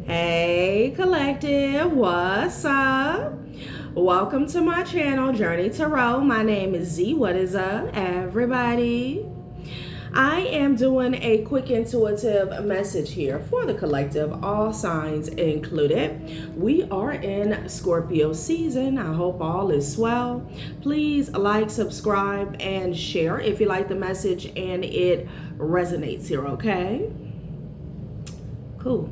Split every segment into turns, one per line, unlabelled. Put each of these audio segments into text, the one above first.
Hey collective, what's up? Welcome to my channel, Journey Tarot. My name is Z. What is up, everybody? I am doing a quick intuitive message here for the collective, all signs included. We are in Scorpio season. I hope all is well. Please like, subscribe, and share if you like the message and it resonates here, okay? Cool.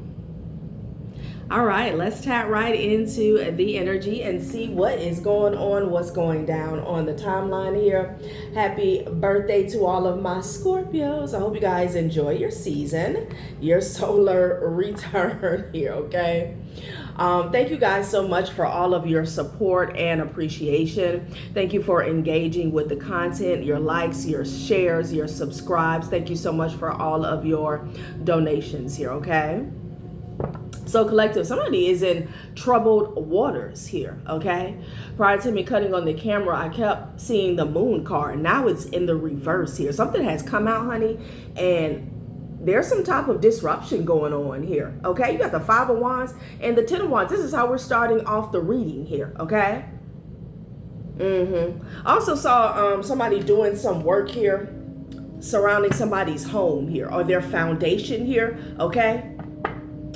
All right, let's tap right into the energy and see what is going on, what's going down on the timeline here. Happy birthday to all of my Scorpios. I hope you guys enjoy your season, your solar return here, okay? Thank you guys so much for all of your support and appreciation. Thank you for engaging with the content, your likes, your shares, your subscribes. Thank you so much for all of your donations here, okay? So collective, somebody is in troubled waters here, okay? Prior to me cutting on the camera, I kept seeing the moon card. Now it's in the reverse here. Something has come out, honey, and there's some type of disruption going on here, okay? You got the Five of Wands and the Ten of Wands. This is how we're starting off the reading here, okay? I also saw somebody doing some work here surrounding somebody's home here or their foundation here, okay?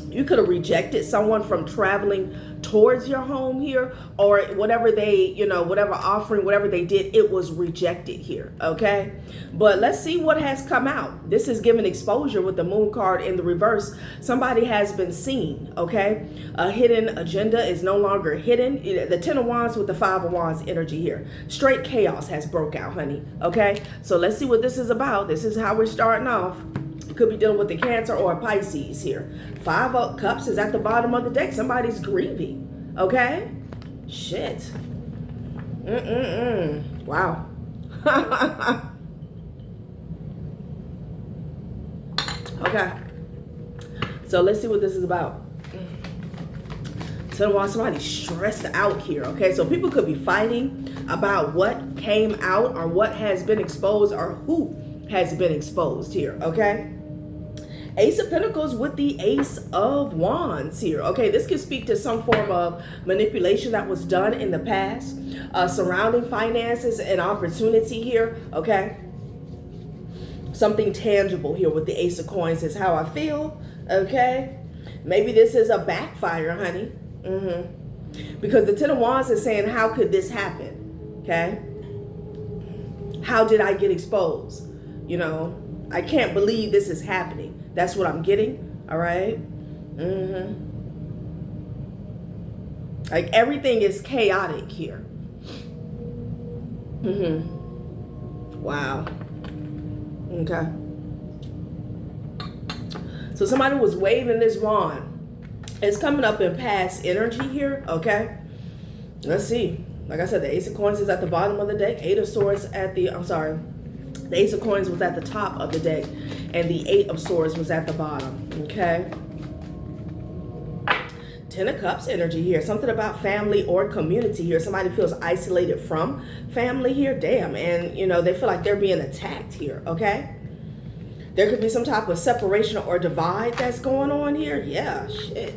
You could have rejected someone from traveling towards your home here, or whatever they, whatever offering, whatever they did, it was rejected here, okay? But let's see what has come out. This is giving exposure with the moon card in the reverse. Somebody has been seen, okay? A hidden agenda is no longer hidden. The Ten of Wands with the Five of Wands energy here. Straight chaos has broke out, honey, okay? So let's see what this is about. This is how we're starting off. Could be dealing with the Cancer or a Pisces here. Five of Cups is at the bottom of the deck. Somebody's grieving, okay? Shit. Wow. Okay. So let's see what this is about. So somebody's stressed out here, okay? So people could be fighting about what came out or what has been exposed or who has been exposed here, okay? Ace of Pentacles with the Ace of Wands here. Okay, this could speak to some form of manipulation that was done in the past, surrounding finances and opportunity here, okay? Something tangible here with the Ace of Coins is how I feel, okay? Maybe this is a backfire, honey. Because the Ten of Wands is saying, how could this happen, okay? How did I get exposed? I can't believe this is happening. That's what I'm getting, all right? Like everything is chaotic here. Wow. Okay. So somebody was waving this wand. It's coming up in past energy here, okay? Let's see. Like I said, the Ace of Coins is at the bottom of the deck. Eight of Swords at the, the Ace of Coins was at the top of the deck, and the Eight of Swords was at the bottom, okay? Ten of Cups energy here. Something about family or community here. Somebody feels isolated from family here. Damn, and, they feel like they're being attacked here, okay? There could be some type of separation or divide that's going on here. Yeah, shit.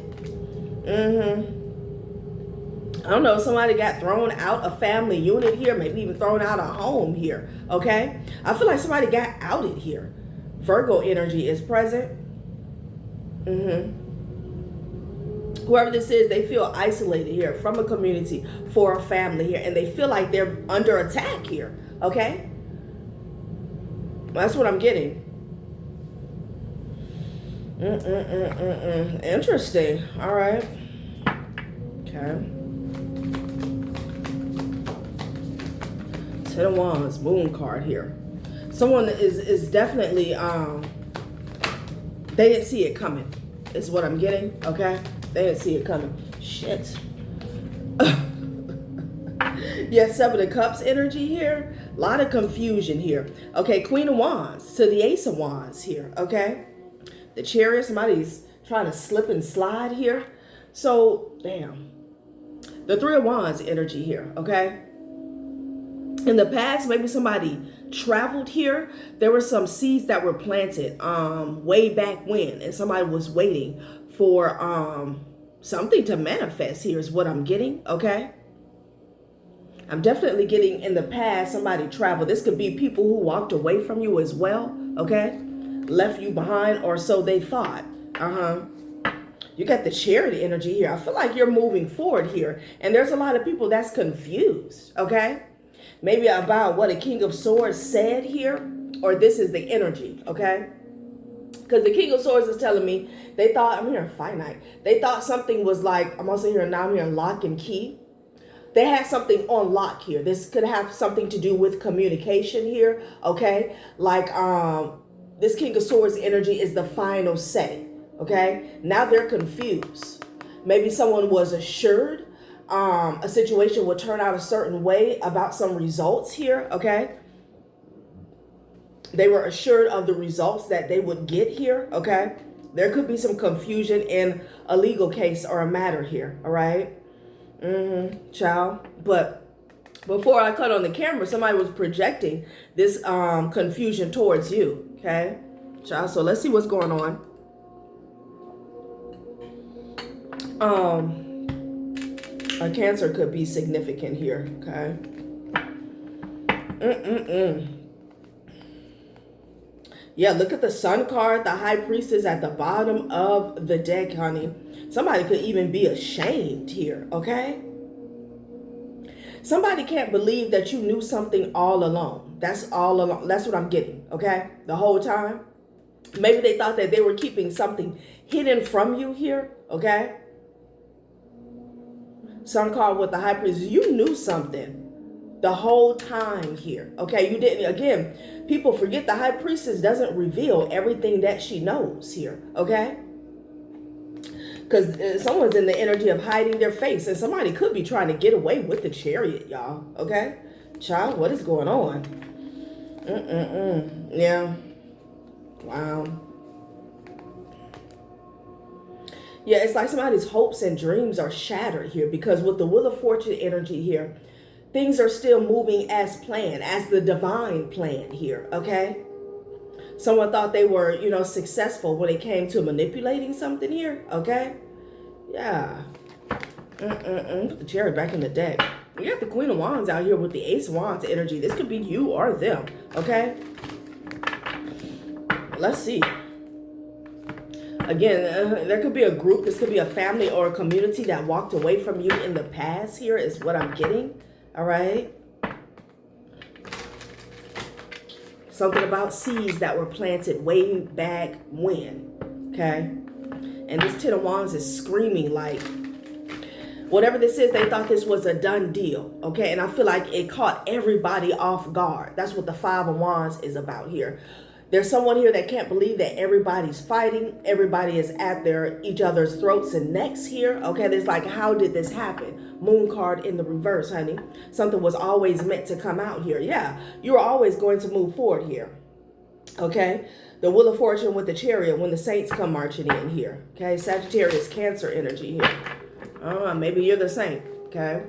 I don't know, somebody got thrown out a family unit here, maybe even thrown out a home here, okay? I feel like somebody got outed here. Virgo energy is present. Whoever this is, they feel isolated here from a community, for a family here, and they feel like they're under attack here, okay? That's what I'm getting. Interesting. All right. Okay. Ten of Wands, moon card here. Someone is definitely, they didn't see it coming, is what I'm getting, okay? They didn't see it coming. Shit. Yes, Seven of Cups energy here. A lot of confusion here. Okay, Queen of Wands to the Ace of Wands here, okay? The Chariot, somebody's trying to slip and slide here. So, damn. The Three of Wands energy here, okay? In the past, maybe somebody traveled here, there were some seeds that were planted way back when, and somebody was waiting for something to manifest here is what I'm getting, okay? I'm definitely getting in the past somebody traveled. This could be people who walked away from you as well, okay? Left you behind, or so they thought. You got the Chariot energy here. I feel like you're moving forward here, and there's a lot of people that's confused, okay? Maybe about what a King of Swords said here, or this is the energy, okay? Because the King of Swords is telling me they thought, I'm hearing finite. They thought something was like, I'm also hearing, now I'm hearing lock and key. They had something on lock here. This could have something to do with communication here, okay? Like this King of Swords energy is the final say, okay? Now they're confused. Maybe someone was assured a situation would turn out a certain way about some results here, okay? They were assured of the results that they would get here, okay? There could be some confusion in a legal case or a matter here, all right? Child. But before I cut on the camera, somebody was projecting this confusion towards you, okay? Child, so let's see what's going on. A Cancer could be significant here, okay? Yeah, look at the Sun card. The High Priestess at the bottom of the deck, honey. Somebody could even be ashamed here, okay? Somebody can't believe that you knew something all along. That's all along. That's what I'm getting, okay? The whole time. Maybe they thought that they were keeping something hidden from you here, okay? Sun card with the High Priestess. You knew something the whole time here, okay? You didn't, again, people forget the High Priestess doesn't reveal everything that she knows here, okay? Because someone's in the energy of hiding their face, and somebody could be trying to get away with the Chariot, y'all, okay? Child, what is going on? Yeah. Wow. Yeah, it's like somebody's hopes and dreams are shattered here, because with the Wheel of Fortune energy here, things are still moving as planned, as the divine plan here, okay? Someone thought they were, you know, successful when it came to manipulating something here, okay? Yeah. Put the Chariot back in the deck. You got the Queen of Wands out here with the Ace of Wands energy. This could be you or them, okay? Let's see. Again, there could be a group. This could be a family or a community that walked away from you in the past here is what I'm getting, all right? Something about seeds that were planted way back when, okay? And this Ten of Wands is screaming like, whatever this is, they thought this was a done deal, okay? And I feel like it caught everybody off guard. That's what the Five of Wands is about here. There's someone here that can't believe that everybody's fighting. Everybody is at each other's throats and necks here, okay? There's like, how did this happen? Moon card in the reverse, honey. Something was always meant to come out here. Yeah, you're always going to move forward here, okay? The Wheel of Fortune with the Chariot when the Saints come marching in here, okay? Sagittarius, Cancer energy here. Maybe you're the Saint, okay?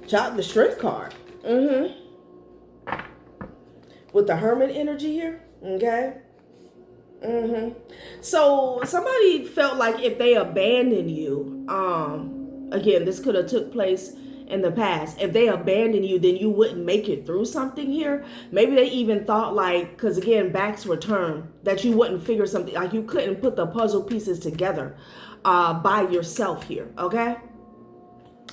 Child, the Strength card. With the Hermit energy here, okay? So somebody felt like if they abandoned you, again, this could have took place in the past. If they abandoned you, then you wouldn't make it through something here. Maybe they even thought like, because again, backs were turned, that you wouldn't figure something, like you couldn't put the puzzle pieces together by yourself here, okay?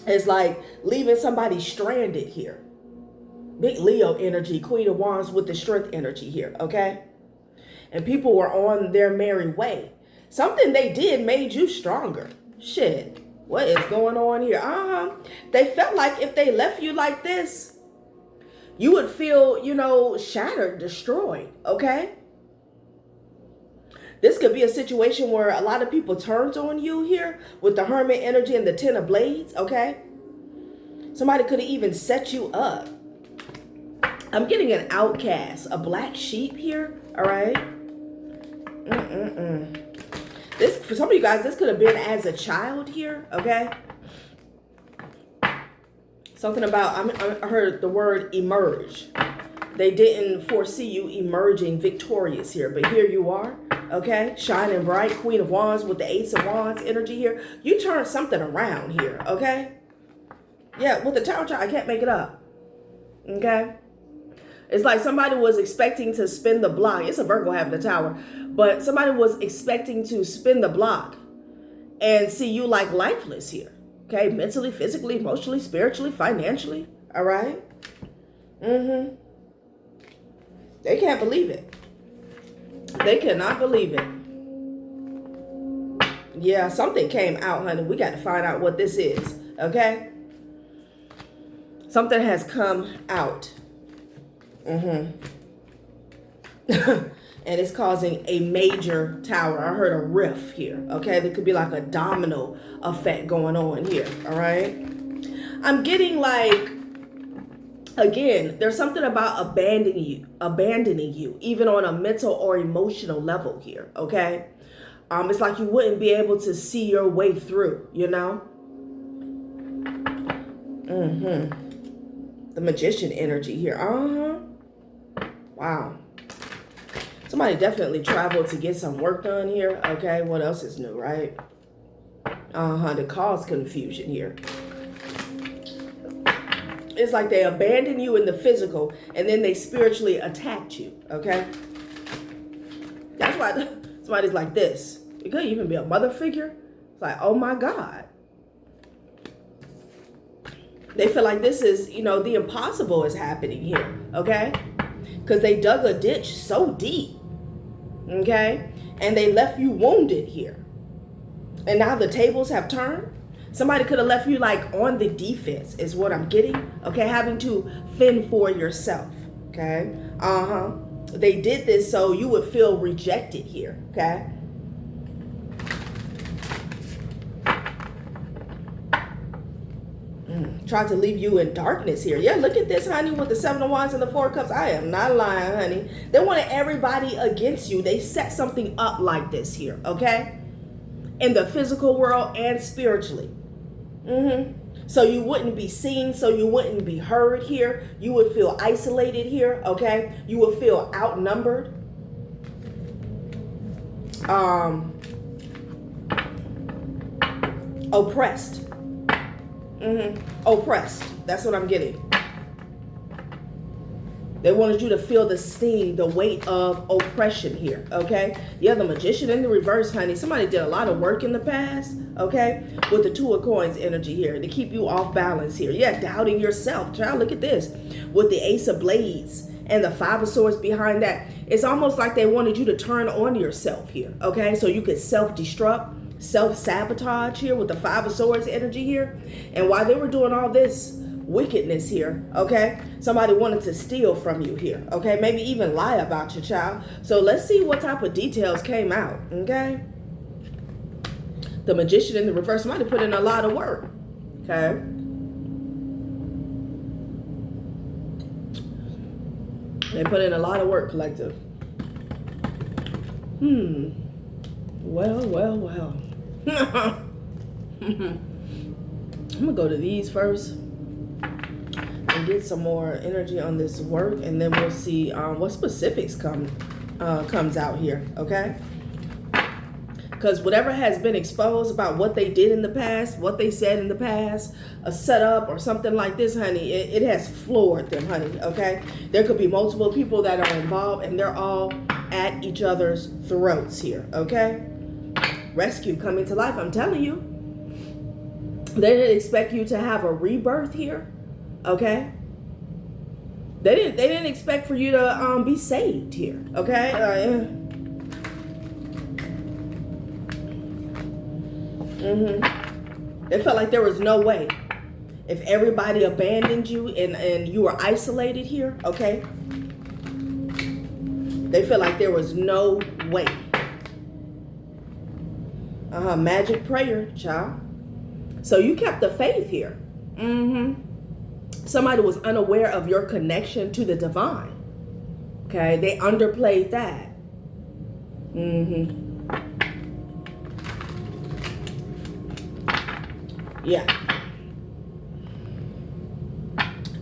It's like leaving somebody stranded here. Big Leo energy, Queen of Wands with the Strength energy here, okay? And people were on their merry way. Something they did made you stronger. Shit, what is going on here? They felt like if they left you like this, you would feel, you know, shattered, destroyed, okay? This could be a situation where a lot of people turned on you here with the Hermit energy and the Ten of Blades, okay? Somebody could have even set you up. I'm getting an outcast, a black sheep here, all right? This, for some of you guys, this could have been as a child here, okay? Something about, I heard the word emerge. They didn't foresee you emerging victorious here, but here you are, okay? Shining bright, Queen of Wands with the Ace of Wands energy here. You turn something around here, okay? Yeah, with the Tower chart, I can't make it up, okay? It's like somebody was expecting to spin the block. It's a Virgo having the Tower, but somebody was expecting to spin the block and see you like lifeless here, okay? Mentally, physically, emotionally, spiritually, financially, all right? They can't believe it. They cannot believe it. Yeah, something came out, honey. We got to find out what this is, okay? Something has come out. And it's causing a major tower. I heard a rift here, okay? There could be like a domino effect going on here, all right? I'm getting like, again, there's something about abandoning you, even on a mental or emotional level here, okay? It's like you wouldn't be able to see your way through, you know? The Magician energy here. Wow. Somebody definitely traveled to get some work done here, okay? What else is new, right? To cause confusion here. It's like they abandoned you in the physical and then they spiritually attacked you, okay? That's why somebody's like this. It could even be a mother figure. It's like, oh my God. They feel like this is, you know, the impossible is happening here, okay? Because they dug a ditch so deep, okay? And they left you wounded here. And now the tables have turned. Somebody could have left you like on the defense is what I'm getting. Okay, having to fend for yourself. Okay. They did this so you would feel rejected here. Okay. Tried to leave you in darkness here. Yeah, look at this, honey, with the Seven of Wands and the Four of Cups. I am not lying, honey. They wanted everybody against you. They set something up like this here. Okay. In the physical world and spiritually. So you wouldn't be seen, so you wouldn't be heard here. You would feel isolated here, okay? You would feel outnumbered. Oppressed. Oppressed. That's what I'm getting. They wanted you to feel the sting, the weight of oppression here, okay? Yeah, the Magician in the reverse, honey. Somebody did a lot of work in the past, okay? With the Two of Coins energy here to keep you off balance here. Yeah, doubting yourself. Child, look at this. With the Ace of Blades and the Five of Swords behind that. It's almost like they wanted you to turn on yourself here, okay? So you could self-destruct, self-sabotage here with the Five of Swords energy here. And while they were doing all this wickedness here, okay, somebody wanted to steal from you here, okay, maybe even lie about your child. So let's see what type of details came out, okay? The Magician in the reverse, somebody put in a lot of work, okay? They put in a lot of work, collective. Well. I'm gonna go to these first and get some more energy on this work, and then we'll see what specifics comes out here, okay? Because whatever has been exposed about what they did in the past, what they said in the past, a setup or something like this, honey, it has floored them, honey, okay? There could be multiple people that are involved, and they're all at each other's throats here, okay? Rescue coming to life, I'm telling you. They didn't expect you to have a rebirth here. Okay, they didn't expect for you to be saved here. Okay, They felt like there was no way. If everybody abandoned you and you were isolated here, okay, they felt like there was no way. Magic prayer, child. So you kept the faith here. Somebody was unaware of your connection to the divine. Okay, they underplayed that. Yeah.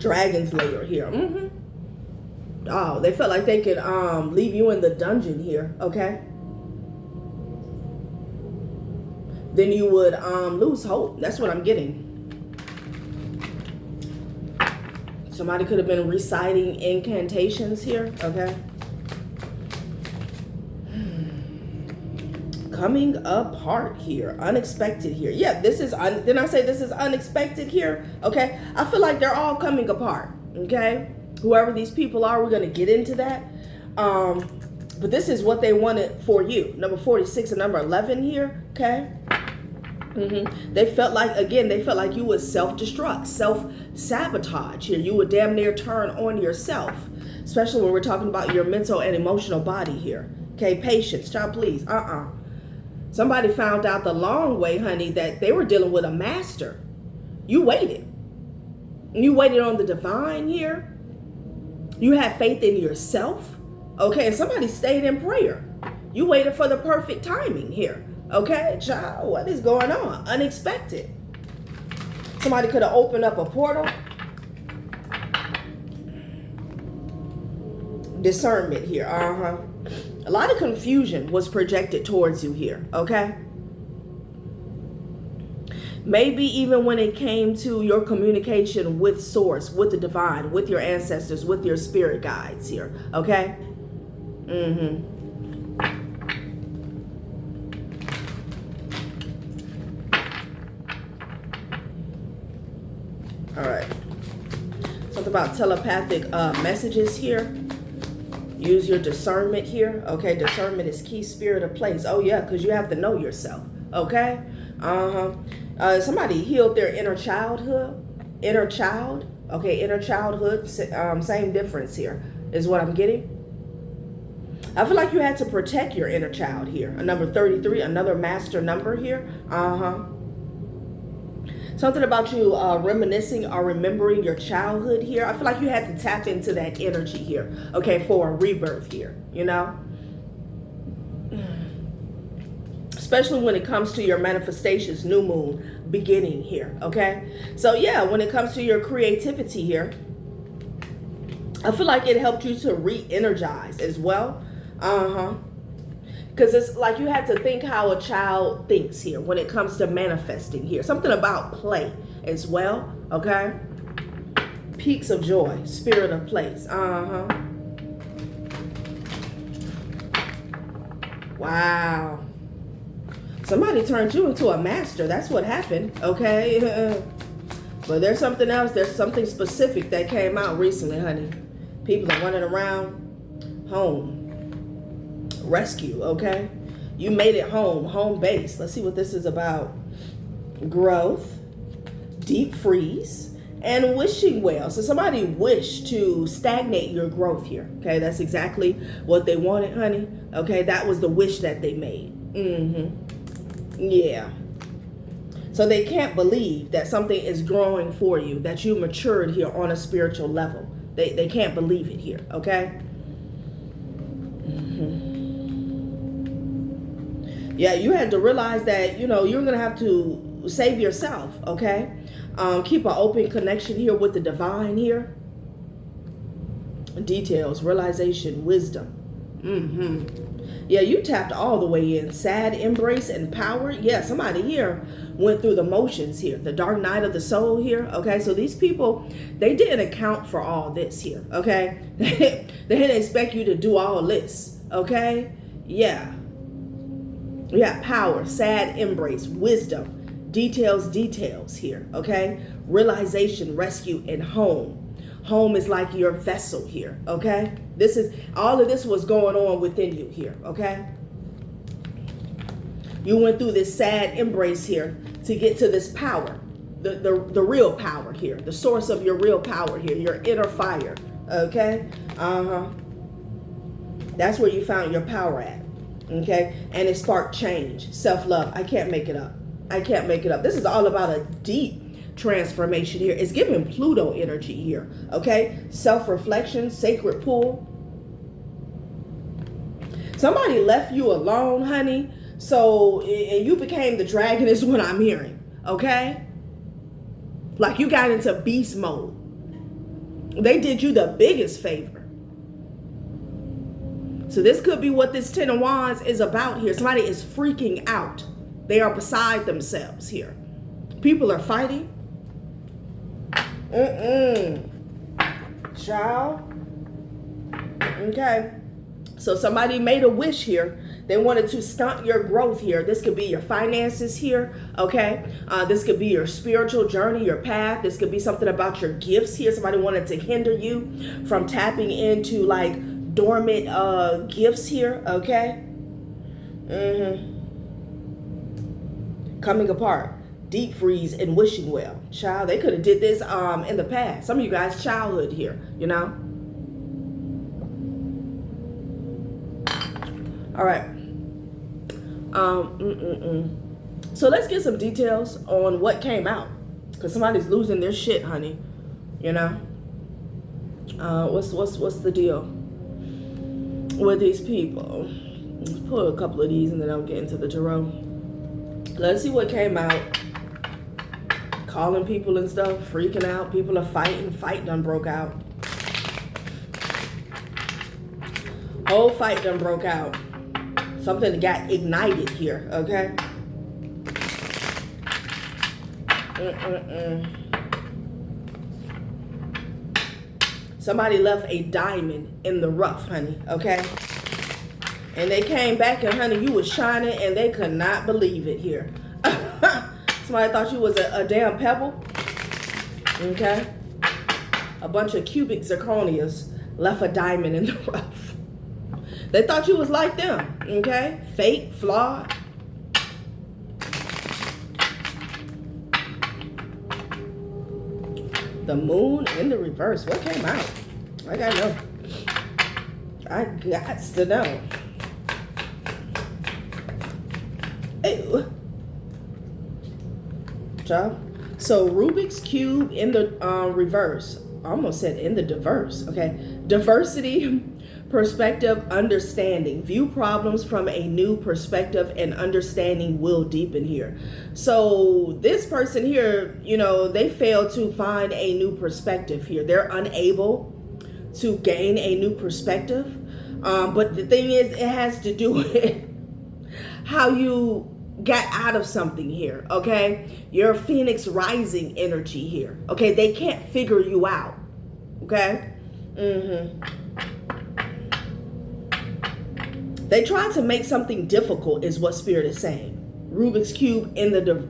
Dragon's lair here. Oh, they felt like they could leave you in the dungeon here, okay? Then you would lose hope. That's what I'm getting. Somebody could have been reciting incantations here, okay? Coming apart here, unexpected here. Yeah, this is, didn't I say this is unexpected here? Okay, I feel like they're all coming apart, okay? Whoever these people are, we're going to get into that. But this is what they wanted for you. Number 46 and number 11 here, okay? They felt like, again, they felt like you would self-destruct, self-sabotage here. You would damn near turn on yourself, especially when we're talking about your mental and emotional body here. Okay, patience, child, please. Somebody found out the long way, honey, that they were dealing with a master. You waited. You waited on the divine here. You had faith in yourself. Okay, and somebody stayed in prayer. You waited for the perfect timing here. Okay, child, what is going on? Unexpected. Somebody could have opened up a portal. Discernment here. A lot of confusion was projected towards you here, okay? Maybe even when it came to your communication with source, with the divine, with your ancestors, with your spirit guides here, okay? All right. Something about telepathic messages here. Use your discernment here. Okay, discernment is key, spirit of place. Oh yeah, because you have to know yourself. Okay. Somebody healed their inner childhood. Inner child. Okay, inner childhood. Same difference here is what I'm getting. I feel like you had to protect your inner child here. A number 33, another master number here. Something about you reminiscing or remembering your childhood here. I feel like you had to tap into that energy here, okay, for a rebirth here, you know? Especially when it comes to your manifestations, new moon, beginning here, okay? So yeah, when it comes to your creativity here, I feel like it helped you to re-energize as well. Because it's like you had to think how a child thinks here when it comes to manifesting here. Something about play as well, okay? Peaks of joy, spirit of place. Wow. Somebody turned you into a master. That's what happened, okay? But there's something else. There's something specific that came out recently, honey. People are running around home. Rescue, okay? You made it home base. Let's see what this is about. Growth, deep freeze, and wishing well. So somebody wished to stagnate your growth here, okay? That's exactly what they wanted, honey. Okay, that was the wish that they made. Yeah. So they can't believe that something is growing for you, that you matured here on a spiritual level. They can't believe it here, okay? Yeah, you had to realize that, you know, you're going to have to save yourself, okay? Keep an open connection here with the divine here. Details, realization, wisdom. Yeah, you tapped all the way in. Sad embrace and power. Yeah, somebody here went through the motions here. The dark night of the soul here, okay? So these people, they didn't account for all this here, okay? They didn't expect you to do all this, okay? Yeah. Yeah, power, sad embrace, wisdom, details here, okay? Realization, rescue, and home. Home is like your vessel here, okay? This is, all of this was going on within you here, okay? You went through this sad embrace here to get to this power, the real power here, the source of your real power here, your inner fire, okay? That's where you found your power at. Okay, and it sparked change, self-love. I can't make it up. I can't make it up. This is all about a deep transformation here. It's giving Pluto energy here. Okay, self-reflection, sacred pool. Somebody left you alone, honey. So, and you became the dragon is what I'm hearing. Okay, like you got into beast mode. They did you the biggest favor. So this could be what this Ten of Wands is about here. Somebody is freaking out. They are beside themselves here. People are fighting. Child. Okay. So somebody made a wish here. They wanted to stunt your growth here. This could be your finances here, okay? This could be your spiritual journey, your path. This could be something about your gifts here. Somebody wanted to hinder you from tapping into like dormant gifts here, okay? Coming apart, deep freeze, and wishing well. Child, they could have did this in the past. Some of you guys' childhood here, you know? All right. So let's get some details on what came out, because somebody's losing their shit, honey. You know. What's the deal with these people? Let's pull a couple of these and then I'll get into the tarot. Let's see what came out. Calling people and stuff, freaking out. People are fighting. Fight done broke out. Whole fight done broke out. Something got ignited here, okay? Somebody left a diamond in the rough, honey, okay? And they came back and, honey, you was shining and they could not believe it here. Somebody thought you was a damn pebble, okay? A bunch of cubic zirconias left a diamond in the rough. They thought you was like them, okay? Fake, flawed. The moon in the reverse. What came out? I gotta know. I got to know. Ew. So Rubik's Cube in the reverse. I almost said in the diverse, okay? Diversity, perspective, understanding. View problems from a new perspective and understanding will deepen here. So this person here, you know, they failed to find a new perspective here. They're unable to gain a new perspective. But the thing is, it has to do with how you got out of something here, okay? Your Phoenix rising energy here, okay? They can't figure you out, okay? They tried to make something difficult is what Spirit is saying. Rubik's Cube in the,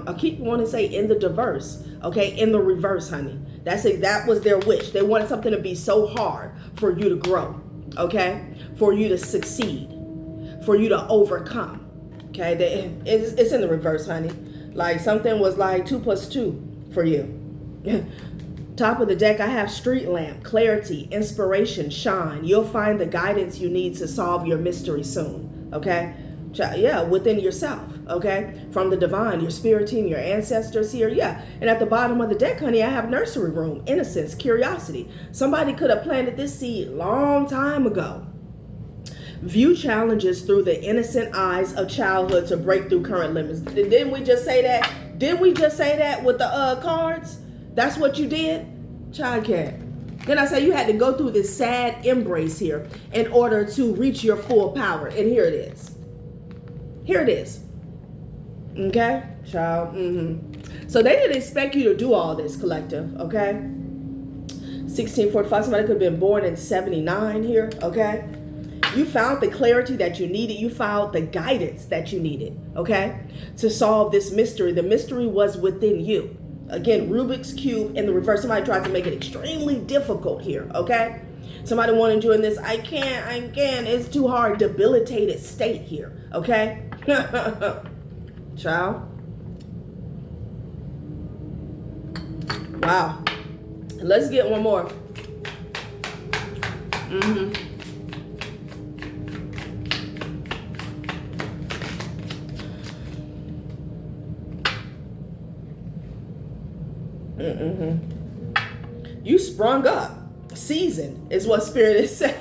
I keep wanting to say in the diverse, okay? In the reverse, honey. That's it. That was their wish. They wanted something to be so hard for you to grow, okay? For you to succeed, for you to overcome. Okay, it's in the reverse, honey. Like something was like 2 + 2 for you. Top of the deck, I have street lamp, clarity, inspiration, shine. You'll find the guidance you need to solve your mystery soon. Okay, yeah, within yourself. Okay, from the divine, your spirit team, your ancestors here. Yeah, and at the bottom of the deck, honey, I have nursery room, innocence, curiosity. Somebody could have planted this seed long time ago. View challenges through the innocent eyes of childhood to break through current limits. Didn't we just say that? Didn't we just say that with the cards? That's what you did? Child cat. Then I say you had to go through this sad embrace here in order to reach your full power. And here it is. Here it is. Okay? Child. So they didn't expect you to do all this, collective. Okay? 1645. Somebody could have been born in 79 here. Okay? You found the clarity that you needed. You found the guidance that you needed, okay, to solve this mystery. The mystery was within you. Again, Rubik's Cube in the reverse. Somebody tried to make it extremely difficult here, okay? Somebody wanted you in this, I can't, it's too hard, debilitated state here, okay? Child. Wow. Let's get one more. You sprung up. Season is what Spirit is saying.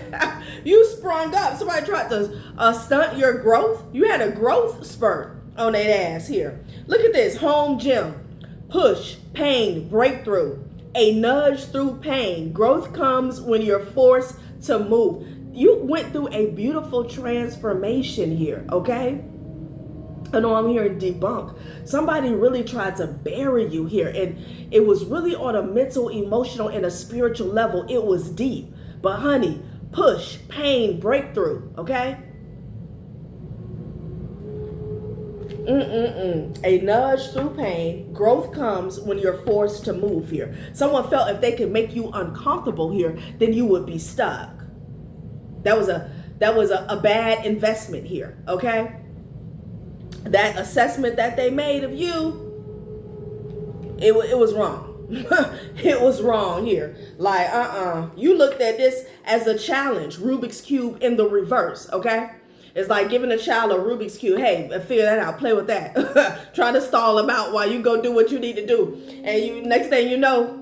You sprung up. Somebody tried to stunt your growth. You had a growth spurt on that ass here. Look at this. Home gym. Push. Pain. Breakthrough. a nudge through pain. Growth comes when you're forced to move. You went through a beautiful transformation here, okay? I know I'm hearing debunk. Somebody really tried to bury you here, and it was really on a mental, emotional, and a spiritual level. It was deep. But honey, push, pain, breakthrough, okay? A nudge through pain. Growth comes when you're forced to move here. Someone felt if they could make you uncomfortable here, then you would be stuck. That was a bad investment here, okay? That assessment that they made of you, it was wrong. It was wrong here. Like, you looked at this as a challenge. Rubik's Cube in the reverse, okay? It's like giving a child a Rubik's Cube. Hey, figure that out. Play with that. Try to stall them out while you go do what you need to do. And you, next thing you know,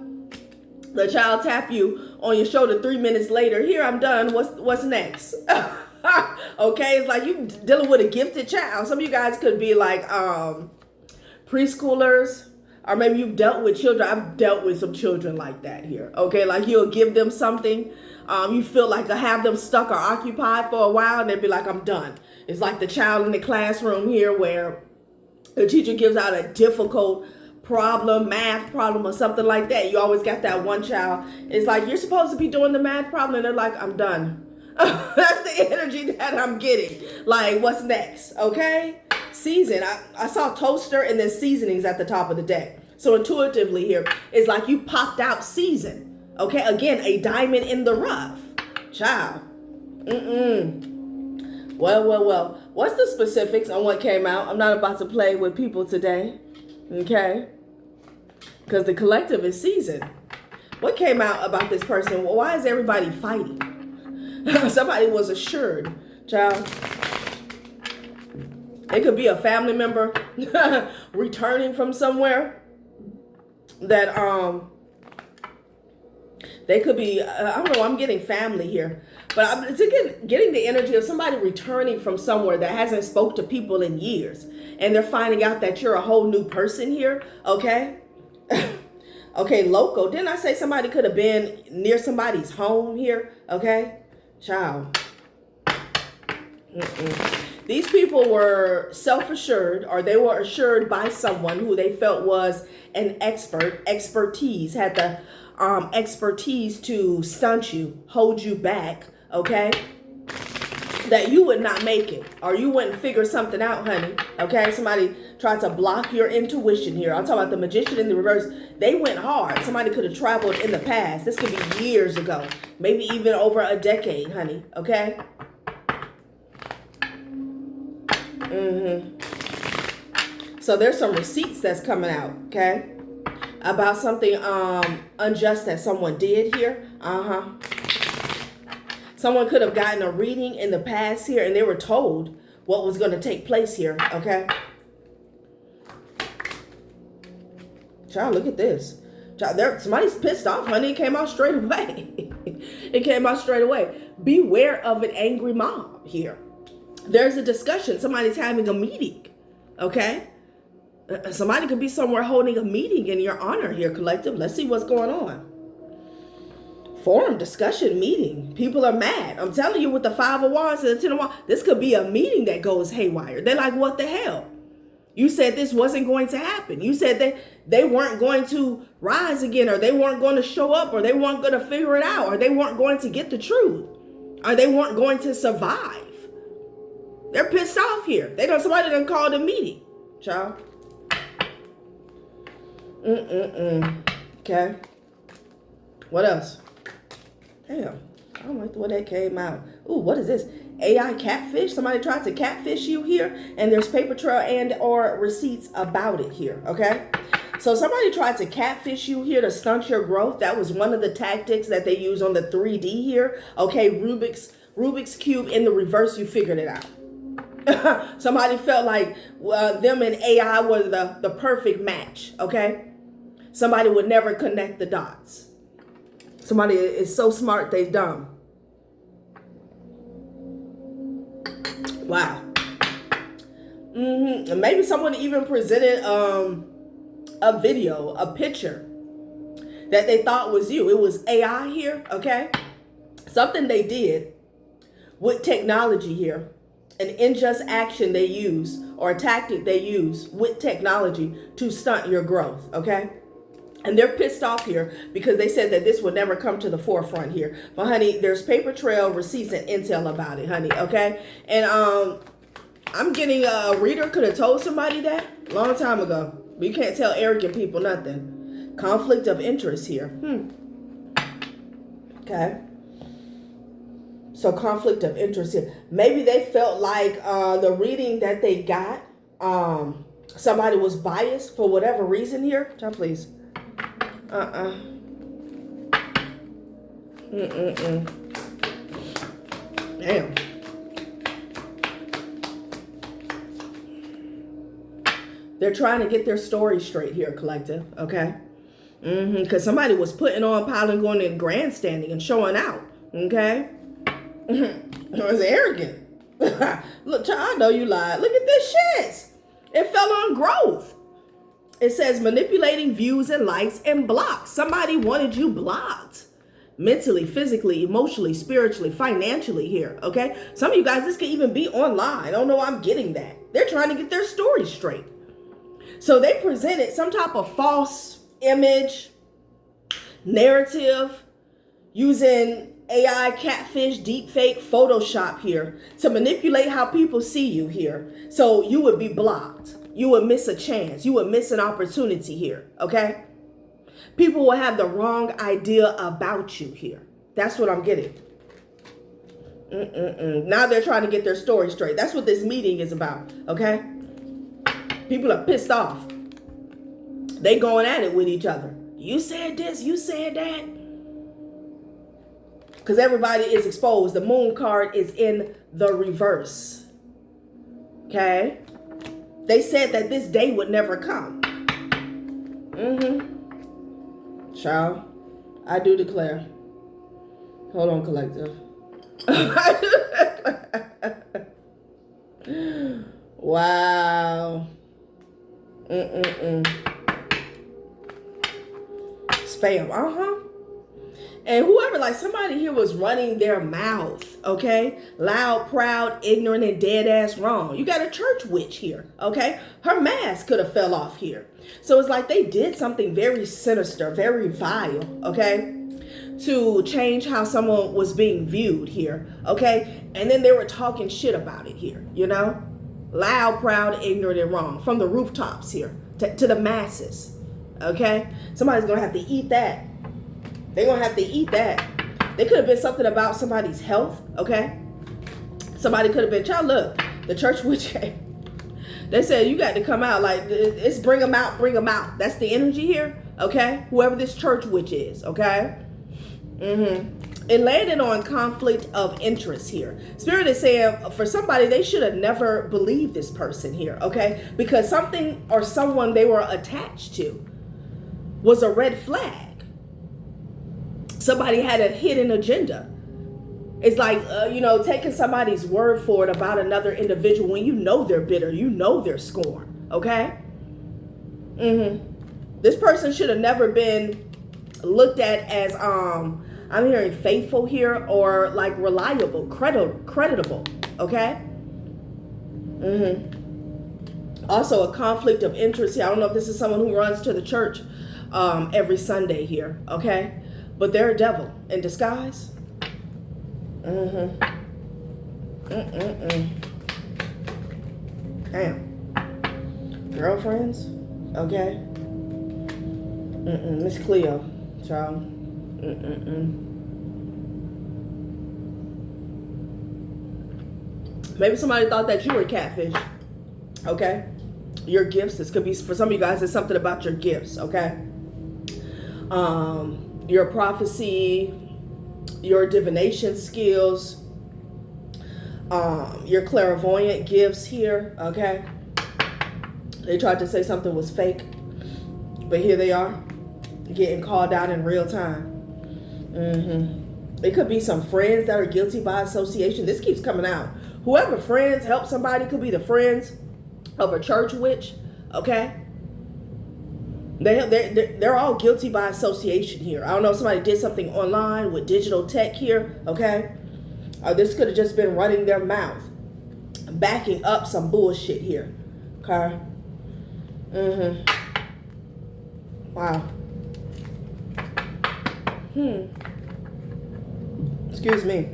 the child tap you on your shoulder 3 minutes later. Here, I'm done. What's next? Okay, it's like you dealing with a gifted child. Some of you guys could be like preschoolers, or maybe you've dealt with children. I've dealt with some children like that here. Okay, like you'll give them something. You feel like to have them stuck or occupied for a while, and they'll be like, I'm done. It's like the child in the classroom here where the teacher gives out a difficult problem, math problem or something like that. You always got that one child. It's like, you're supposed to be doing the math problem, and they're like, I'm done. That's the energy that I'm getting. Like, what's next? Okay? Season. I saw toaster and then seasonings at the top of the deck. So intuitively here, it's like you popped out season. Okay? Again, a diamond in the rough. Child. Well. What's the specifics on what came out? I'm not about to play with people today. Okay? Because the collective is seasoned. What came out about this person? Well, why is everybody fighting? Somebody was assured, child. It could be a family member returning from somewhere that they could be, I don't know, I'm getting family here. But I'm getting the energy of somebody returning from somewhere that hasn't spoke to people in years. And they're finding out that you're a whole new person here, okay? Okay, local. Didn't I say somebody could have been near somebody's home here, okay? Child. These people were self-assured, or they were assured by someone who they felt was an expertise, had the expertise to stunt you, hold you back, okay? That you would not make it, or you wouldn't figure something out, honey, okay? Somebody tried to block your intuition here. I'm talking about the magician in the reverse. They went hard. Somebody could have traveled in the past. This could be years ago, maybe even over a decade, honey, okay? So there's some receipts that's coming out, okay? About something unjust that someone did here. Someone could have gotten a reading in the past here, and they were told what was going to take place here, okay? Child, look at this. Child, somebody's pissed off, honey. It came out straight away. It came out straight away. Beware of an angry mob here. There's a discussion. Somebody's having a meeting, okay? Somebody could be somewhere holding a meeting in your honor here, collective. Let's see what's going on. Forum, discussion, meeting. People are mad. I'm telling you, with the 5 of Wands and the 10 of Wands, this could be a meeting that goes haywire. They're like, what the hell? You said this wasn't going to happen. You said they weren't going to rise again, or they weren't going to show up, or they weren't going to figure it out, or they weren't going to get the truth, or they weren't going to survive. They're pissed off here. They don't. Somebody done called a meeting, child. Okay. What else? Damn. I don't like the way that came out. Ooh, what is this? AI catfish? Somebody tried to catfish you here, and there's paper trail and or receipts about it here, okay? So somebody tried to catfish you here to stunt your growth. That was one of the tactics that they use on the 3D here. Okay, Rubik's Cube in the reverse, you figured it out. Somebody felt like them and AI were the perfect match, okay? Somebody would never connect the dots. Somebody is so smart, they dumb. Wow. And maybe someone even presented a video, a picture that they thought was you. It was AI here, okay? Something they did with technology here, an unjust action they use or a tactic they use with technology to stunt your growth, okay? And they're pissed off here because they said that this would never come to the forefront here. But honey, there's paper trail, receipts, and intel about it, honey, okay? And I'm getting a reader could have told somebody that a long time ago. But you can't tell arrogant people nothing. Conflict of interest here. Okay. So conflict of interest here. Maybe they felt like the reading that they got, somebody was biased for whatever reason here. John, please. Damn. They're trying to get their story straight here, collective, okay? Because somebody was putting on, piling, going and grandstanding and showing out, okay? It was arrogant. Look, child, I know you lied. Look at this shit. It fell on growth. It says manipulating views and likes and blocks. Somebody wanted you blocked. Mentally, physically, emotionally, spiritually, financially here, okay? Some of you guys, this could even be online. I don't know why I'm getting that. They're trying to get their story straight. So they presented some type of false image, narrative, using AI, catfish, deepfake, Photoshop here to manipulate how people see you here. So you would be blocked. You would miss a chance. You would miss an opportunity here, okay? People will have the wrong idea about you here. That's what I'm getting. Now they're trying to get their story straight. That's what this meeting is about, okay? People are pissed off. They going at it with each other. You said this, you said that. Because everybody is exposed. The moon card is in the reverse. Okay? They said that this day would never come. Child, I do declare. Hold on, collective. Wow. Spam, And whoever, like somebody here was running their mouth, okay? Loud, proud, ignorant, and dead ass wrong. You got a church witch here, okay? Her mask could have fell off here. So it's like they did something very sinister, very vile, okay? To change how someone was being viewed here, okay? And then they were talking shit about it here, you know? Loud, proud, ignorant, and wrong. From the rooftops here to the masses, okay? Somebody's going to have to eat that. They're going to have to eat that. They could have been something about somebody's health, okay? Somebody could have been, child, look, the church witch came. They said, you got to come out. Like, it's bring them out, bring them out. That's the energy here, okay? Whoever this church witch is, okay? It landed on conflict of interest here. Spirit is saying, for somebody, they should have never believed this person here, okay? Because something or someone they were attached to was a red flag. Somebody had a hidden agenda. It's like, taking somebody's word for it about another individual when you know they're bitter, you know they're scorned, okay? This person should have never been looked at as, I'm hearing faithful here, or like reliable, creditable, okay? Also a conflict of interest here. I don't know if this is someone who runs to the church every Sunday here, okay? But they're a devil in disguise. Damn. Girlfriends, okay? Miss Cleo, child. Maybe somebody thought that you were catfish, okay? Your gifts, this could be, for some of you guys, it's something about your gifts, okay? Your prophecy, your divination skills, your clairvoyant gifts here, okay? They tried to say something was fake, but here they are, getting called out in real time. It could be some friends that are guilty by association. This keeps coming out. Whoever friends help somebody could be the friends of a church witch, okay? They're all guilty by association here. I don't know if somebody did something online with digital tech here, okay? This could have just been running their mouth, backing up some bullshit here, okay? Wow. Excuse me.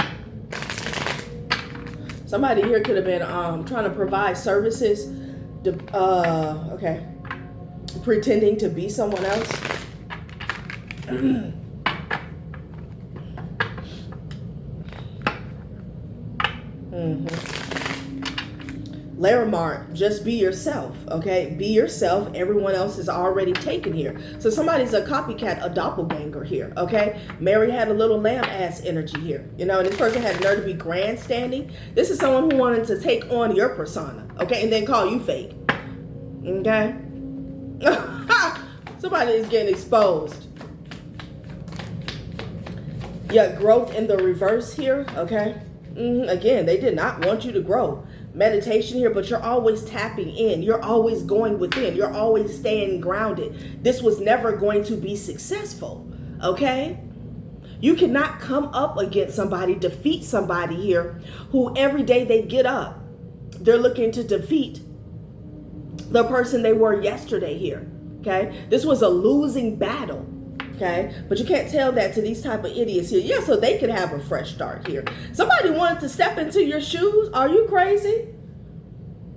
Somebody here could have been trying to provide services, okay, pretending to be someone else. Laramart, just be yourself, okay? Be yourself. Everyone else is already taken here. So somebody's a copycat, a doppelganger here, okay? Mary had a little lamb-ass energy here, you know, and this person had nerve to be grandstanding. This is someone who wanted to take on your persona, okay, and then call you fake, okay? Somebody is getting exposed. Yeah, growth in the reverse here, okay? Again, they did not want you to grow. Meditation here, but you're always tapping in. You're always going within. You're always staying grounded. This was never going to be successful, okay? You cannot come up against somebody, defeat somebody here who every day they get up, they're looking to defeat the person they were yesterday here, okay? This was a losing battle. Okay, but you can't tell that to these type of idiots here. Yeah, so they could have a fresh start here. Somebody wanted to step into your shoes. Are you crazy?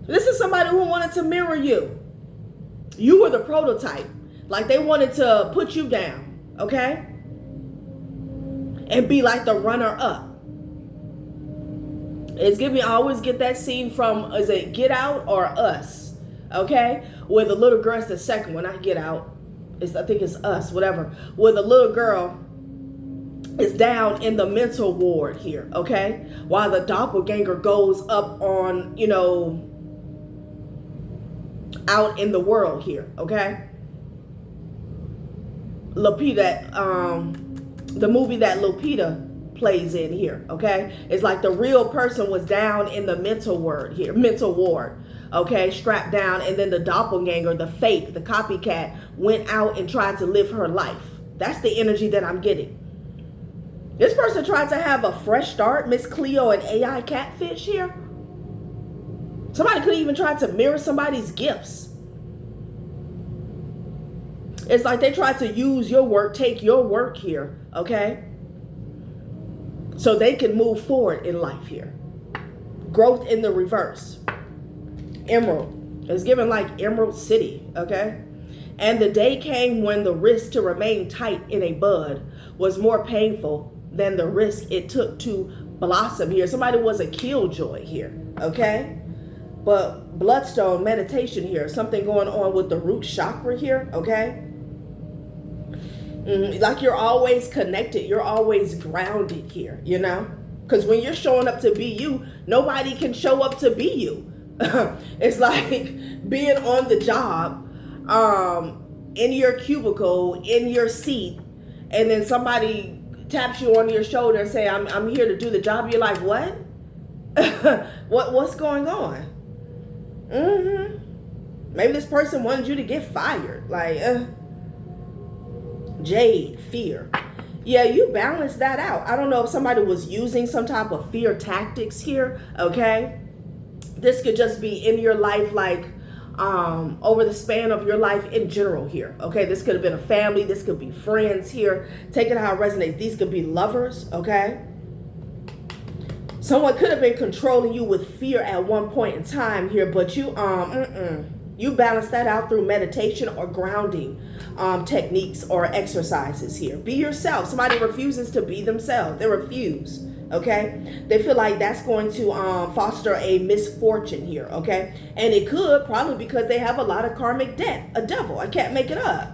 This is somebody who wanted to mirror you. You were the prototype. Like they wanted to put you down, okay? And be like the runner up. It's giving, I always get that scene from, is it Get Out or Us? Okay? Where the little girl's the second one, not Get Out. I think it's Us, whatever, where the little girl is down in the mental ward here, okay? While the doppelganger goes up on, you know, out in the world here, okay? Lupita, the movie that Lupita plays in here, okay? It's like the real person was down in the mental ward here, mental ward. Okay, strapped down, and then the doppelganger, the fake, the copycat, went out and tried to live her life. That's the energy that I'm getting. This person tried to have a fresh start, Miss Cleo and AI catfish here. Somebody could even try to mirror somebody's gifts. It's like they tried to use your work, take your work here, okay? So they can move forward in life here. Growth in the reverse. Emerald. It's given like Emerald City, okay? And the day came when the risk to remain tight in a bud was more painful than the risk it took to blossom here. Somebody was a killjoy here, okay? But bloodstone meditation here, something going on with the root chakra here, okay? Like you're always connected, you're always grounded here, you know? Because when you're showing up to be you, nobody can show up to be you. It's like being on the job, in your cubicle, in your seat, and then somebody taps you on your shoulder and say, I'm here to do the job. You're like, what? What's going on? Maybe this person wanted you to get fired. Like, jade, fear. Yeah, you balance that out. I don't know if somebody was using some type of fear tactics here, okay? This could just be in your life, like over the span of your life in general here. Okay, this could have been a family. This could be friends here. Take it how it resonates. These could be lovers. Okay. Someone could have been controlling you with fear at one point in time here, but you you balance that out through meditation or grounding techniques or exercises here. Be yourself. Somebody refuses to be themselves. They refuse. Okay, they feel like that's going to foster a misfortune here. Okay, and it could probably because they have a lot of karmic debt, a devil. I can't make it up.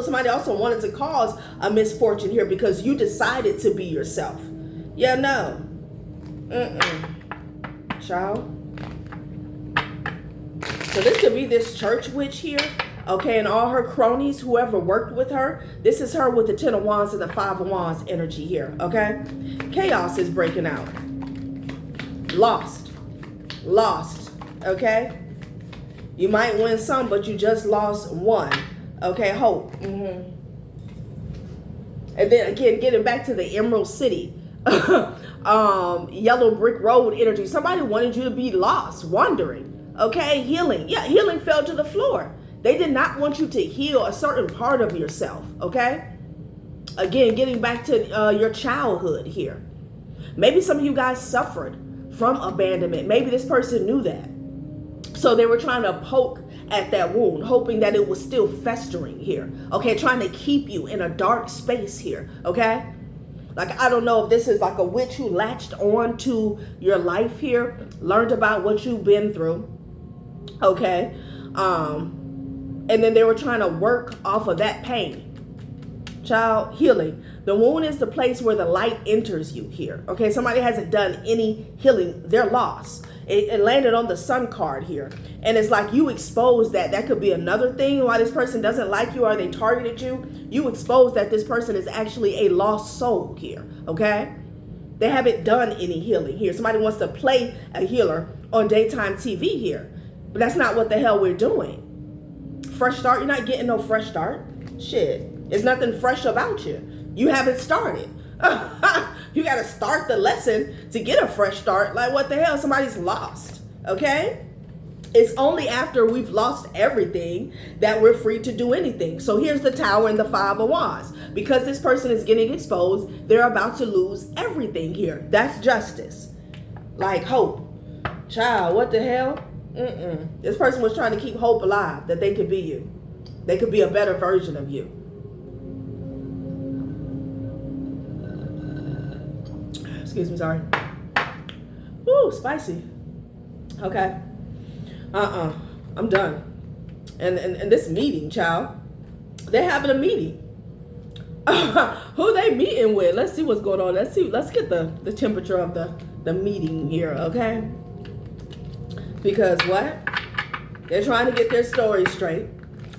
Somebody also wanted to cause a misfortune here because you decided to be yourself. Yeah, no. Child. So this could be this church witch here. Okay, and all her cronies, whoever worked with her, this is her with the 10 of Wands and the 5 of Wands energy here, okay? Chaos is breaking out. Lost, okay? You might win some, but you just lost one. Okay, hope. And then again, getting back to the Emerald City, yellow brick road energy. Somebody wanted you to be lost, wandering. Okay, healing. Yeah, healing fell to the floor. They did not want you to heal a certain part of yourself. Okay. Again, getting back to your childhood here. Maybe some of you guys suffered from abandonment. Maybe this person knew that. So they were trying to poke at that wound, hoping that it was still festering here. Okay, trying to keep you in a dark space here. Okay. Like, I don't know if this is like a witch who latched on to your life here, learned about what you've been through. Okay. And then they were trying to work off of that pain. Child, healing. The wound is the place where the light enters you here. Okay, somebody hasn't done any healing. They're lost. It landed on the sun card here. And it's like you exposed that. That could be another thing why this person doesn't like you or they targeted you. You exposed that this person is actually a lost soul here. Okay, they haven't done any healing here. Somebody wants to play a healer on daytime TV here. But that's not what the hell we're doing. Fresh start. You're not getting no fresh start. Shit. There's nothing fresh about you. You haven't started. You got to start the lesson to get a fresh start. Like, what the hell? Somebody's lost. Okay? It's only after we've lost everything that we're free to do anything. So here's the Tower and the Five of Wands. Because this person is getting exposed, they're about to lose everything here. That's justice. Like hope. Child, what the hell? This person was trying to keep hope alive, that they could be you. They could be a better version of you. Excuse me, sorry. Woo, spicy. Okay. I'm done. And this meeting, child, they're having a meeting. Who they meeting with? Let's see what's going on. Let's get the temperature of the meeting here, okay? Because what? They're trying to get their story straight.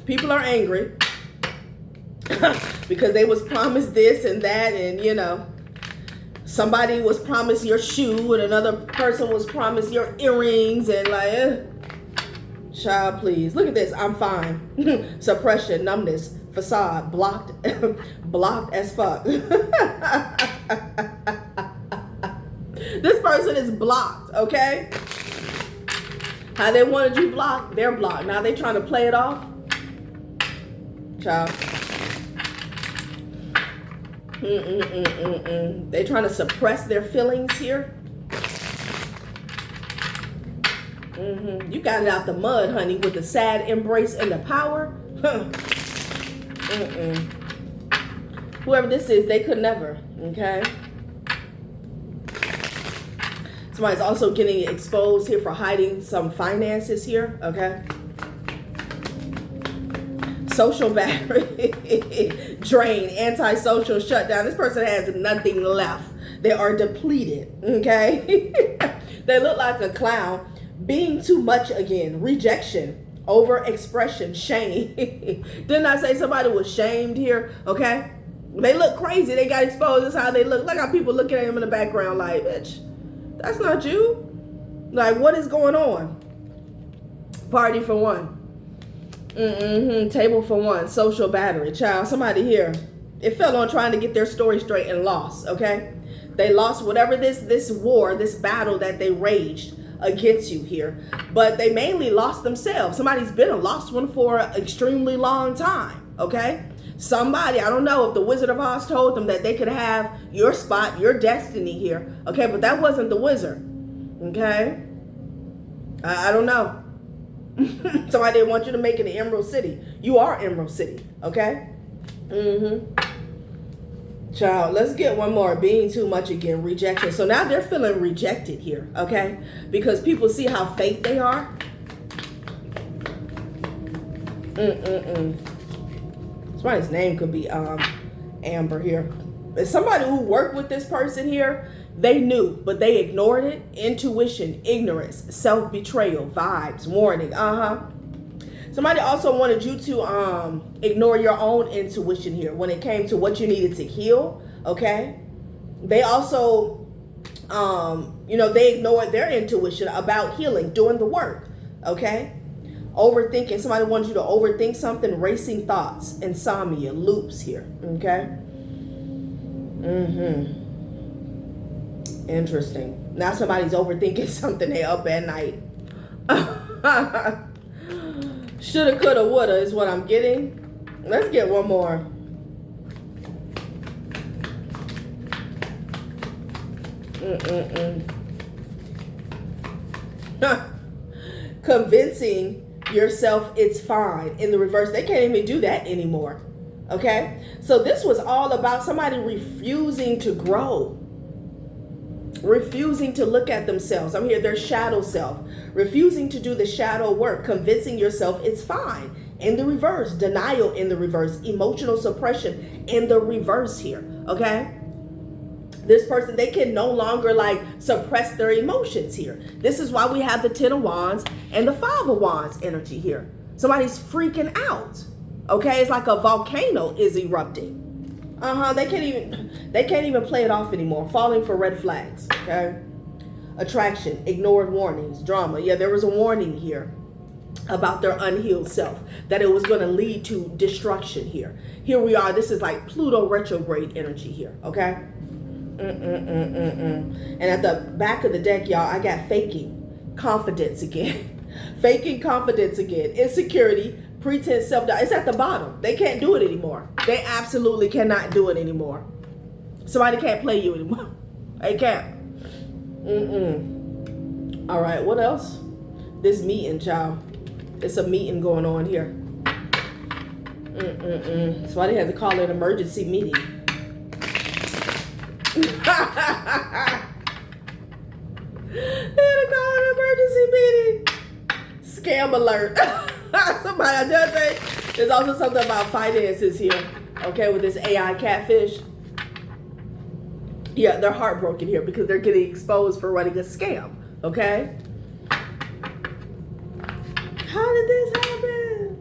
People are angry because they was promised this and that, and you know, somebody was promised your shoe and another person was promised your earrings, and like, child, please. Look at this. I'm fine. Suppression, numbness, facade, blocked, blocked as fuck. This person is blocked, okay? How they wanted you blocked, they're blocked. Now they trying to play it off. Child. They trying to suppress their feelings here. You got it out the mud, honey, with the sad embrace and the power. Whoever this is, they could never, okay? Somebody's also getting exposed here for hiding some finances here, okay? Social battery, drain, antisocial shutdown. This person has nothing left. They are depleted, okay? They look like a clown. Being too much again, rejection, overexpression, shame. Didn't I say somebody was shamed here, okay? They look crazy. They got exposed. That's how they look. Look how people looking at him in the background like, bitch, that's not you. Like, what is going on? Party for one. Table for one. Social battery. Child, somebody here, it fell on trying to get their story straight and lost, okay? They lost whatever this war, this battle that they raged against you here. But they mainly lost themselves. Somebody's been a lost one for an extremely long time, okay? Somebody, I don't know if the Wizard of Oz told them that they could have your spot, your destiny here, okay? But that wasn't the wizard, okay? I don't know. Somebody didn't want you to make it in Emerald City. You are Emerald City, okay? Child, let's get one more. Being too much again, rejection. So now they're feeling rejected here, okay? Because people see how fake they are. Somebody's name could be Amber here. It's somebody who worked with this person here. They knew, but they ignored it. Intuition, ignorance, self-betrayal, vibes, warning. Somebody also wanted you to ignore your own intuition here when it came to what you needed to heal, okay? They also, they ignored their intuition about healing, doing the work, okay? Overthinking. Somebody wants you to overthink something. Racing thoughts. Insomnia. Loops here. Okay. Interesting. Now somebody's overthinking something. They up at night. Shoulda, coulda, woulda is what I'm getting. Let's get one more. Convincing yourself it's fine. In the reverse, they can't even do that anymore. Okay? So this was all about somebody refusing to grow. Refusing to look at themselves. I'm here, their shadow self. Refusing to do the shadow work. Convincing yourself it's fine. In the reverse. Denial in the reverse. Emotional suppression in the reverse here. Okay? This person, they can no longer like suppress their emotions here. This is why we have the 10 of Wands and the 5 of Wands energy here. Somebody's freaking out. Okay? It's like a volcano is erupting. They can't even play it off anymore. Falling for red flags. Okay. Attraction, ignored warnings, drama. Yeah, there was a warning here about their unhealed self, that it was going to lead to destruction here. Here we are. This is like Pluto retrograde energy here. Okay. And at the back of the deck, y'all, I got faking confidence again. Faking confidence again. Insecurity. Pretense, self-doubt. It's at the bottom. They can't do it anymore. They absolutely cannot do it anymore. Somebody can't play you anymore. They can't. All right, what else? This meeting, child. It's a meeting going on here. That's why they had to call it an emergency meeting. They had to call it an emergency meeting. Scam alert. Somebody does say there's also something about finances here. Okay, with this AI catfish. Yeah, they're heartbroken here because they're getting exposed for running a scam. Okay. How did this happen?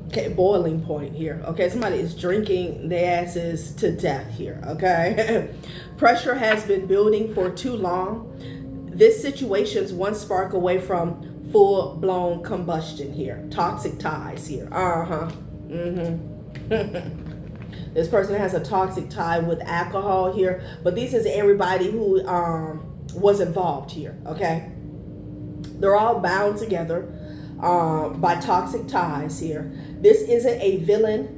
Okay, boiling point here. Okay, somebody is drinking their asses to death here. Okay. Pressure has been building for too long. This situation's one spark away from full-blown combustion here. Toxic ties here. This person has a toxic tie with alcohol here, but this is everybody who was involved here. Okay. They're all bound together by toxic ties here. This isn't a villain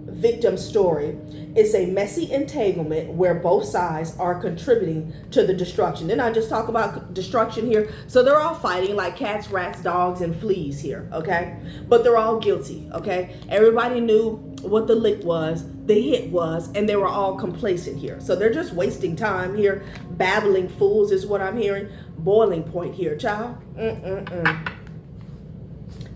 victim story. It's a messy entanglement where both sides are contributing to the destruction. Then I just talk about destruction here. So they're all fighting like cats, rats, dogs, and fleas here. Okay. But they're all guilty. Okay. Everybody knew what the lick was, the hit was, and they were all complacent here. So they're just wasting time here. Babbling fools is what I'm hearing. Boiling point here, child.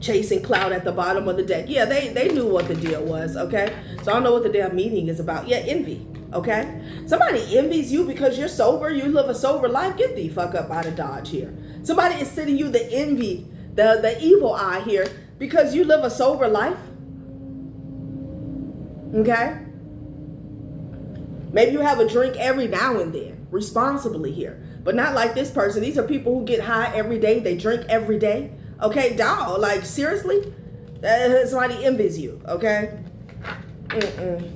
Chasing cloud at the bottom of the deck. Yeah, they knew what the deal was, okay? So I don't know what the damn meeting is about. Yeah, envy, okay? Somebody envies you because you're sober, you live a sober life. Get the fuck up out of Dodge here. Somebody is sending you the envy, the evil eye here because you live a sober life, okay? Maybe you have a drink every now and then, responsibly here, but not like this person. These are people who get high every day. They drink every day. Okay, dog, like seriously? Somebody envies you, okay?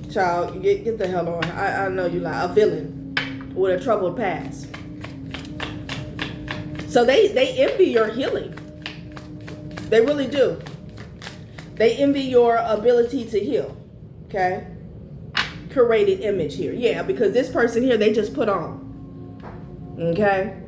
Child, get the hell on. I know you like a villain with a troubled past. So they envy your healing. They really do. They envy your ability to heal, okay? Curated image here. Yeah, because this person here, they just put on, okay?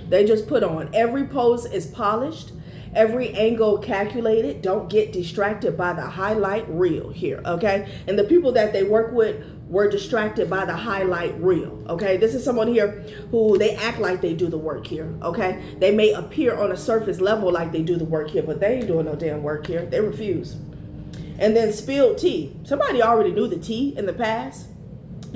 They just put on. Every pose is polished. Every angle calculated. Don't get distracted by the highlight reel here, okay? And the people that they work with were distracted by the highlight reel, okay? This is someone here who they act like they do the work here, okay? They may appear on a surface level like they do the work here, but they ain't doing no damn work here. They refuse. And then spilled tea. Somebody already knew the tea in the past.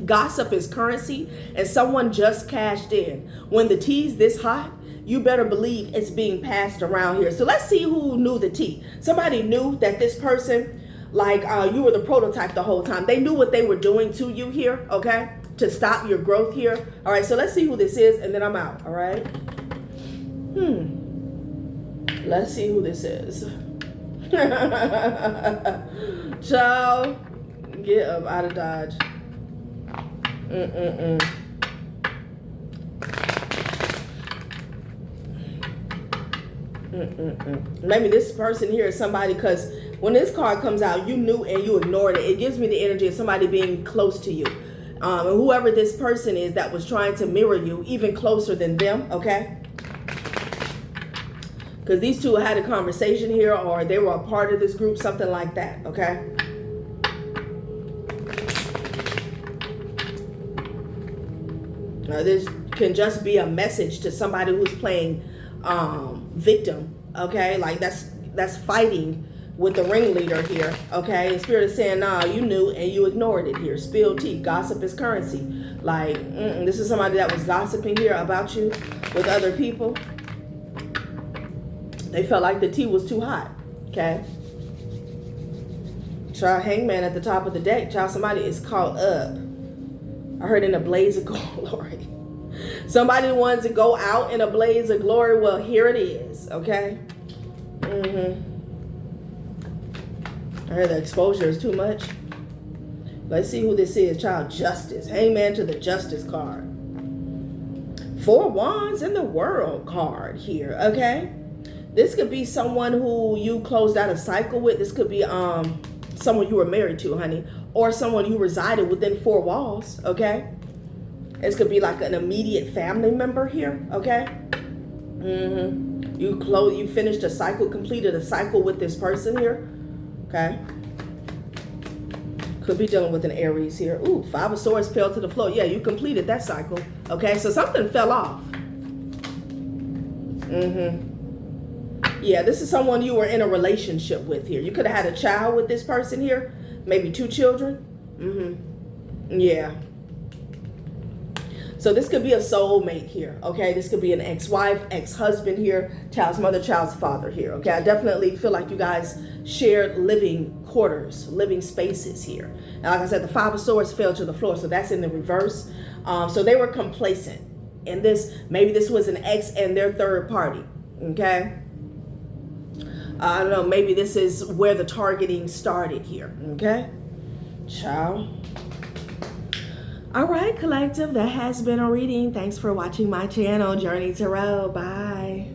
Gossip is currency, and someone just cashed in. When the tea's this hot, you better believe it's being passed around here. So let's see who knew the tea. Somebody knew that this person like you were the prototype the whole time. They knew what they were doing to you here, okay? To stop your growth here. All right, so let's see who this is, and then I'm out, all right? Let's see who this is. Child, get up out of Dodge. Maybe this person here is somebody, because when this card comes out, you knew and you ignored it. It gives me the energy of somebody being close to you. And whoever this person is that was trying to mirror you, even closer than them, okay? Because these two had a conversation here, or they were a part of this group, something like that, okay? Now, this can just be a message to somebody who's playing victim, okay? Like that's fighting with the ringleader here, okay? And Spirit is saying, nah, you knew and you ignored it here. Spilled tea. Gossip is currency. Like, this is somebody that was gossiping here about you with other people. They felt like the tea was too hot, okay? Child, Hangman at the top of the deck. Child, somebody is caught up. I heard in a blaze of glory. Somebody wants to go out in a blaze of glory. Well, here it is, okay? I heard the exposure is too much. Let's see who this is. Child, Justice. Hangman to the Justice card. 4 Wands in the World card here, okay? This could be someone who you closed out a cycle with. This could be someone you were married to, honey, or someone you resided within 4 walls, okay? This could be like an immediate family member here, okay? You finished a cycle, completed a cycle with this person here, okay? Could be dealing with an Aries here. Ooh, 5 of Swords fell to the floor. Yeah, you completed that cycle, okay? So something fell off. Yeah, this is someone you were in a relationship with here. You could have had a child with this person here. Maybe 2 children. Yeah. So this could be a soulmate here, okay? This could be an ex-wife, ex-husband here, child's mother, child's father here, okay? I definitely feel like you guys shared living quarters, living spaces here. And like I said, the 5 of Swords fell to the floor, so that's in the reverse. So they were complacent. And maybe this was an ex and their third party, okay? I don't know, maybe this is where the targeting started here, okay? Ciao. All right, collective, that has been a reading. Thanks for watching my channel, Journey Tarot. Bye.